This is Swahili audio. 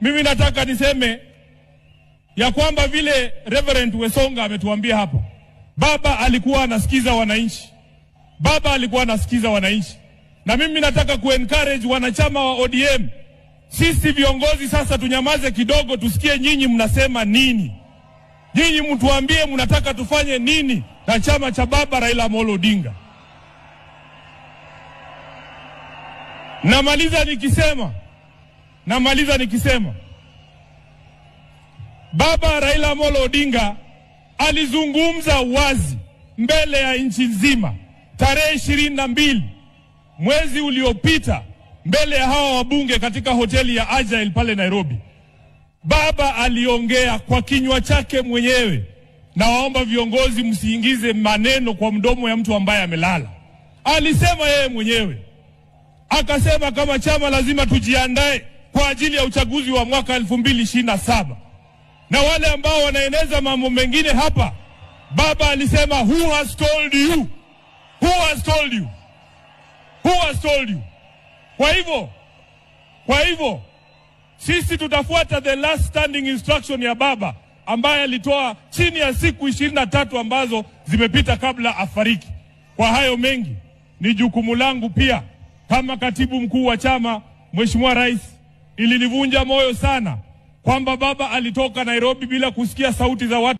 mimi nataka niseme ya kwamba vile Reverend Wesonga ametuambia hapa, baba alikuwa anasikiza wananchi. Baba alikuwa anasikiza wananchi. Na mimi nataka kuencourage wanachama wa ODM. Sisi viongozi sasa tunyamaze kidogo, tusikie nyinyi mnasema nini. Nyinyi mtuambie mnataka tufanye nini na chama cha baba Raila Amolo Odinga. Namaliza nikisema baba Raila Amolo Odinga alizungumza wazi mbele ya nchi nzima tarehe 22 mwezi uliopita mbele ya hawa wabunge katika hoteli ya Agile pale Nairobi. Baba aliongea kwa kinywa chake mwenyewe, na waomba viongozi msiingize maneno kwa mdomo ya mtu ambaye amelala. Alisema yeye mwenyewe, akasema kama chama lazima tujiandae kwa ajili ya uchaguzi wa mwaka 2027. Na wale ambao wanaeneza mambo mengine hapa, baba alisema who has told you? Who has told you? Who has told you? Kwa hivyo sisi tutafuata the last standing instruction ya baba ambaye alitoa chini ya siku 23 ambazo zimepita kabla afariki. Kwa hayo mengi, ni jukumu langu pia kama katibu mkuu wa chama, Mheshimiwa Rais, ilinivunja moyo sana kwamba baba alitoka Nairobi bila kusikia sauti za watu.